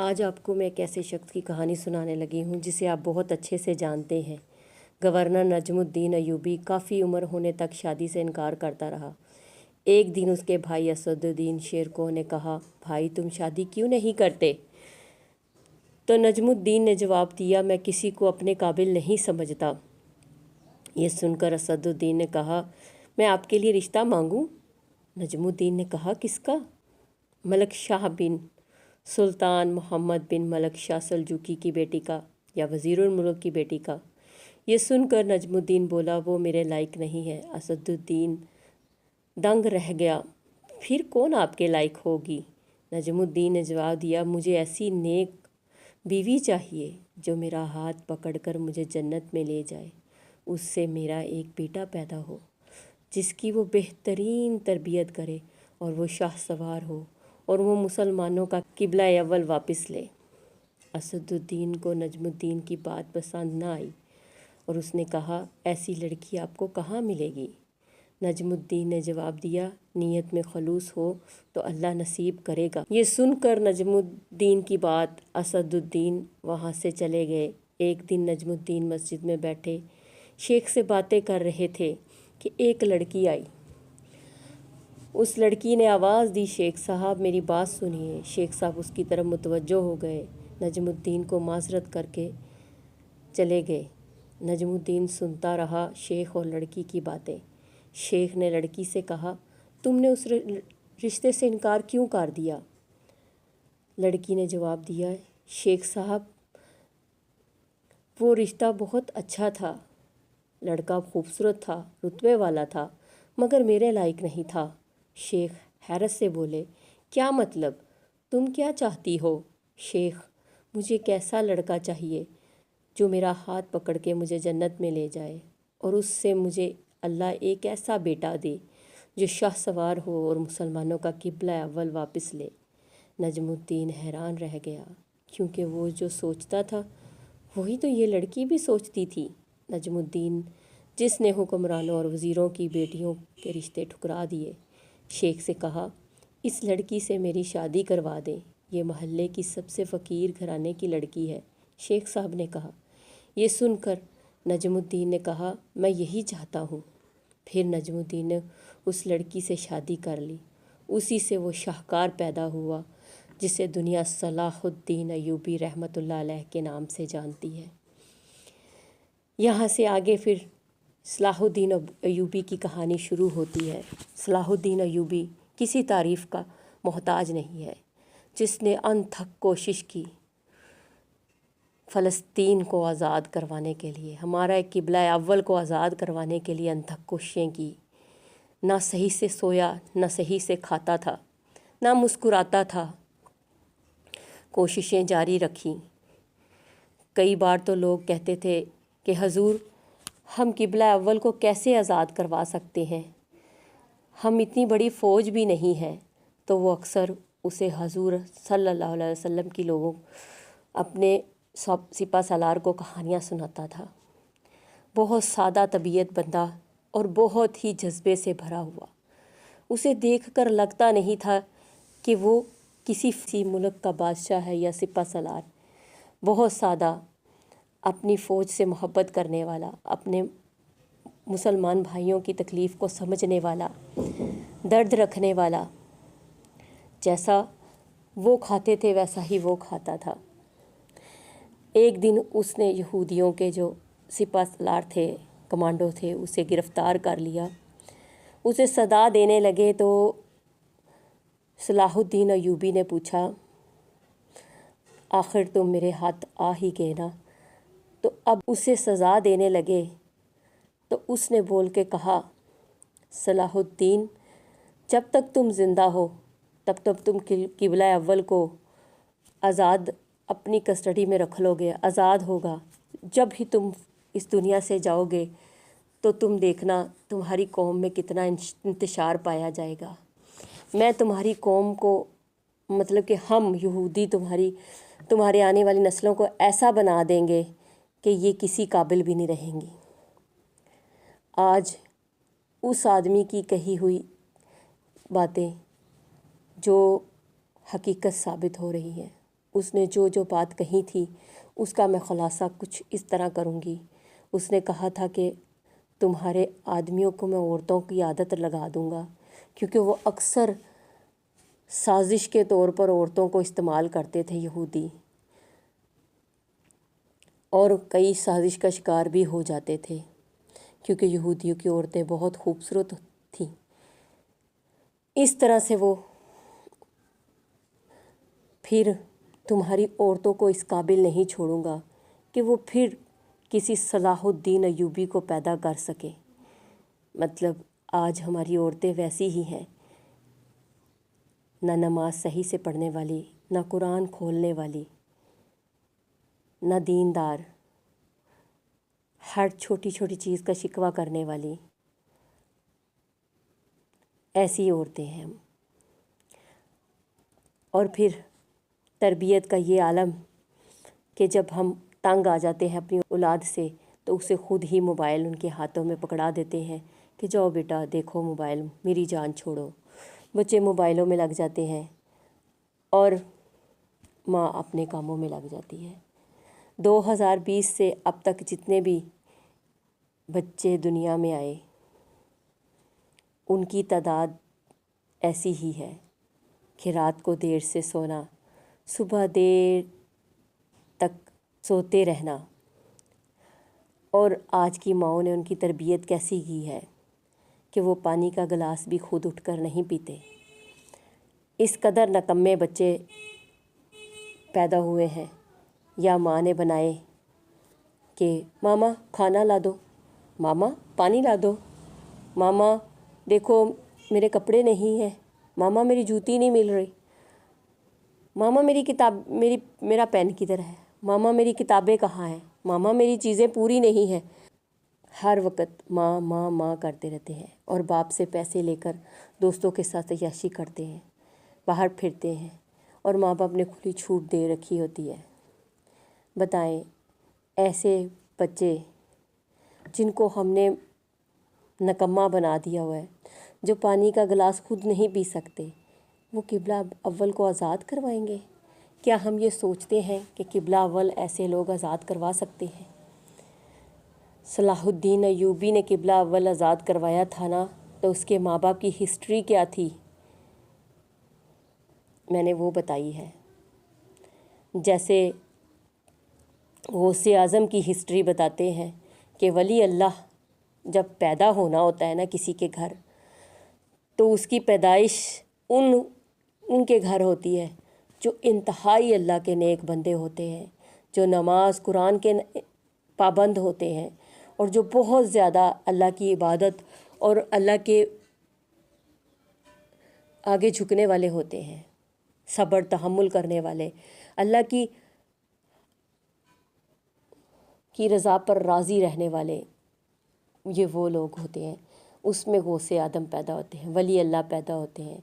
آج آپ کو میں ایک ایسے شخص کی کہانی سنانے لگی ہوں جسے آپ بہت اچھے سے جانتے ہیں۔ گورنر نجم الدین ایوبی کافی عمر ہونے تک شادی سے انکار کرتا رہا۔ ایک دن اس کے بھائی اسد الدین شیرکوہ نے کہا، بھائی تم شادی کیوں نہیں کرتے؟ تو نجم الدین نے جواب دیا، میں کسی کو اپنے قابل نہیں سمجھتا۔ یہ سن کر اسد الدین نے کہا، میں آپ کے لیے رشتہ مانگوں؟ نجم الدین نے کہا، کس کا؟ ملک شاہ بن سلطان محمد بن ملک شاہ سلجوقی کی بیٹی کا یا وزیر الملک کی بیٹی کا۔ یہ سن کر نجم الدین بولا، وہ میرے لائق نہیں ہے۔ اسد الدین دنگ رہ گیا، پھر کون آپ کے لائق ہوگی؟ نجم الدین نے جواب دیا، مجھے ایسی نیک بیوی چاہیے جو میرا ہاتھ پکڑ کر مجھے جنت میں لے جائے، اس سے میرا ایک بیٹا پیدا ہو جس کی وہ بہترین تربیت کرے، اور وہ شاہ سوار ہو، اور وہ مسلمانوں کا قبلہ اول واپس لے۔ اسد الدین کو نجم الدین کی بات پسند نہ آئی اور اس نے کہا، ایسی لڑکی آپ کو کہاں ملے گی؟ نجم الدین نے جواب دیا، نیت میں خلوص ہو تو اللہ نصیب کرے گا۔ یہ سن کر نجم الدین کی بات اسد الدین وہاں سے چلے گئے۔ ایک دن نجم الدین مسجد میں بیٹھے شیخ سے باتیں کر رہے تھے کہ ایک لڑکی آئی۔ اس لڑکی نے آواز دی، شیخ صاحب میری بات سنیے۔ شیخ صاحب اس کی طرف متوجہ ہو گئے، نجم الدین کو معذرت کر کے چلے گئے۔ نجم الدین سنتا رہا شیخ اور لڑکی کی باتیں۔ شیخ نے لڑکی سے کہا، تم نے اس رشتے سے انکار کیوں کر دیا؟ لڑکی نے جواب دیا، شیخ صاحب وہ رشتہ بہت اچھا تھا، لڑکا خوبصورت تھا، رتبے والا تھا، مگر میرے لائق نہیں تھا۔ شیخ حیرت سے بولے، کیا مطلب؟ تم کیا چاہتی ہو؟ شیخ، مجھے ایک ایسا لڑکا چاہیے جو میرا ہاتھ پکڑ کے مجھے جنت میں لے جائے، اور اس سے مجھے اللہ ایک ایسا بیٹا دے جو شاہ سوار ہو اور مسلمانوں کا قبلہ اول واپس لے۔ نجم الدین حیران رہ گیا، کیونکہ وہ جو سوچتا تھا وہی تو یہ لڑکی بھی سوچتی تھی۔ نجم الدین جس نے حکمرانوں اور وزیروں کی بیٹیوں کے رشتے ٹھکرا دیے، شیخ سے کہا، اس لڑکی سے میری شادی کروا دیں، یہ محلے کی سب سے فقیر گھرانے کی لڑکی ہے۔ شیخ صاحب نے کہا۔ یہ سن کر نجم الدین نے کہا، میں یہی چاہتا ہوں۔ پھر نجم الدین نے اس لڑکی سے شادی کر لی۔ اسی سے وہ شاہکار پیدا ہوا جسے دنیا صلاح الدین ایوبی رحمۃ اللہ علیہ کے نام سے جانتی ہے۔ یہاں سے آگے پھر صلاح الدین ایوبی کی کہانی شروع ہوتی ہے۔ صلاح الدین ایوبی کسی تعریف کا محتاج نہیں ہے، جس نے انتھک کوشش کی فلسطین کو آزاد کروانے کے لیے، ہمارا قبلہ اول کو آزاد کروانے کے لیے انتھک کوششیں کی۔ نہ صحیح سے سویا، نہ صحیح سے کھاتا تھا، نہ مسکراتا تھا، کوششیں جاری رکھیں۔ کئی بار تو لوگ کہتے تھے کہ حضور ہم قبلہ اول کو کیسے آزاد کروا سکتے ہیں، ہم اتنی بڑی فوج بھی نہیں ہے۔ تو وہ اکثر اسے حضور صلی اللہ علیہ وسلم کی لوگوں اپنے سپہ سالار کو کہانیاں سناتا تھا۔ بہت سادہ طبیعت بندہ اور بہت ہی جذبے سے بھرا ہوا، اسے دیکھ کر لگتا نہیں تھا کہ وہ کسی ملک کا بادشاہ ہے یا سپہ سالار۔ بہت سادہ، اپنی فوج سے محبت کرنے والا، اپنے مسلمان بھائیوں کی تکلیف کو سمجھنے والا، درد رکھنے والا، جیسا وہ کھاتے تھے ویسا ہی وہ کھاتا تھا۔ ایک دن اس نے یہودیوں کے جو سپہ سالار تھے، کمانڈو تھے، اسے گرفتار کر لیا۔ اسے سزا دینے لگے تو صلاح الدین ایوبی نے پوچھا، آخر تم میرے ہاتھ آ ہی گئے نا؟ تو اب اسے سزا دینے لگے تو اس نے بول کے کہا، صلاح الدین جب تک تم زندہ ہو تب تک تم قبلہ اول کو آزاد اپنی کسٹڈی میں رکھ لو گے، آزاد ہوگا۔ جب ہی تم اس دنیا سے جاؤ گے تو تم دیکھنا تمہاری قوم میں کتنا انتشار پایا جائے گا۔ میں تمہاری قوم کو، مطلب کہ ہم یہودی تمہارے آنے والی نسلوں کو ایسا بنا دیں گے کہ یہ کسی قابل بھی نہیں رہیں گی۔ آج اس آدمی کی کہی ہوئی باتیں جو حقیقت ثابت ہو رہی ہیں۔ اس نے جو جو بات کہی تھی اس کا میں خلاصہ کچھ اس طرح کروں گی۔ اس نے کہا تھا کہ تمہارے آدمیوں کو میں عورتوں کی عادت لگا دوں گا، کیونکہ وہ اکثر سازش کے طور پر عورتوں کو استعمال کرتے تھے یہودی، اور کئی سازش کا شکار بھی ہو جاتے تھے، کیونکہ یہودیوں کی عورتیں بہت خوبصورت تھیں۔ اس طرح سے وہ پھر تمہاری عورتوں کو اس قابل نہیں چھوڑوں گا کہ وہ پھر کسی صلاح الدین ایوبی کو پیدا کر سکے۔ مطلب آج ہماری عورتیں ویسی ہی ہیں، نہ نماز صحیح سے پڑھنے والی، نہ قرآن کھولنے والی، نہ دیندار، ہر چھوٹی چھوٹی چیز کا شکوہ کرنے والی، ایسی عورتیں ہیں ہم۔ اور پھر تربیت کا یہ عالم کہ جب ہم تنگ آ جاتے ہیں اپنی اولاد سے تو اسے خود ہی موبائل ان کے ہاتھوں میں پکڑا دیتے ہیں کہ جاؤ بیٹا دیکھو موبائل، میری جان چھوڑو۔ بچے موبائلوں میں لگ جاتے ہیں اور ماں اپنے کاموں میں لگ جاتی ہے۔ 2020 سے اب تک جتنے بھی بچے دنیا میں آئے ان کی تعداد ایسی ہی ہے کہ رات کو دیر سے سونا، صبح دیر تک سوتے رہنا، اور آج کی ماؤں نے ان کی تربیت کیسی کی ہے کہ وہ پانی کا گلاس بھی خود اٹھ کر نہیں پیتے۔ اس قدر نکمے بچے پیدا ہوئے ہیں، یا ماں نے بنائے کہ ماما کھانا لا دو، ماما پانی لا دو، ماما دیکھو میرے کپڑے نہیں ہیں، ماما میری جوتی نہیں مل رہی، ماما میری کتاب میرا پین کدھر ہے، ماما میری کتابیں کہاں ہیں، ماما میری چیزیں پوری نہیں ہیں۔ ہر وقت ماں ماں ماں کرتے رہتے ہیں، اور باپ سے پیسے لے کر دوستوں کے ساتھ عیاشی کرتے ہیں، باہر پھرتے ہیں، اور ماں باپ نے کھلی چھوٹ دے رکھی ہوتی ہے۔ بتائیں ایسے بچے جن کو ہم نے نکمہ بنا دیا ہوا ہے، جو پانی کا گلاس خود نہیں پی سکتے، وہ قبلہ اول کو آزاد کروائیں گے؟ کیا ہم یہ سوچتے ہیں کہ قبلہ اول ایسے لوگ آزاد کروا سکتے ہیں؟ صلاح الدین ایوبی نے قبلہ اول آزاد کروایا تھا نا، تو اس کے ماں باپ کی ہسٹری کیا تھی میں نے وہ بتائی ہے۔ جیسے غوث اعظم کی ہسٹری بتاتے ہیں کہ ولی اللہ جب پیدا ہونا ہوتا ہے نا کسی کے گھر، تو اس کی پیدائش ان کے گھر ہوتی ہے جو انتہائی اللہ کے نیک بندے ہوتے ہیں، جو نماز قرآن کے پابند ہوتے ہیں، اور جو بہت زیادہ اللہ کی عبادت اور اللہ کے آگے جھکنے والے ہوتے ہیں، صبر تحمل کرنے والے، اللہ کی رضا پر راضی رہنے والے، یہ وہ لوگ ہوتے ہیں۔ اس میں غوث اعظم پیدا ہوتے ہیں، ولی اللہ پیدا ہوتے ہیں۔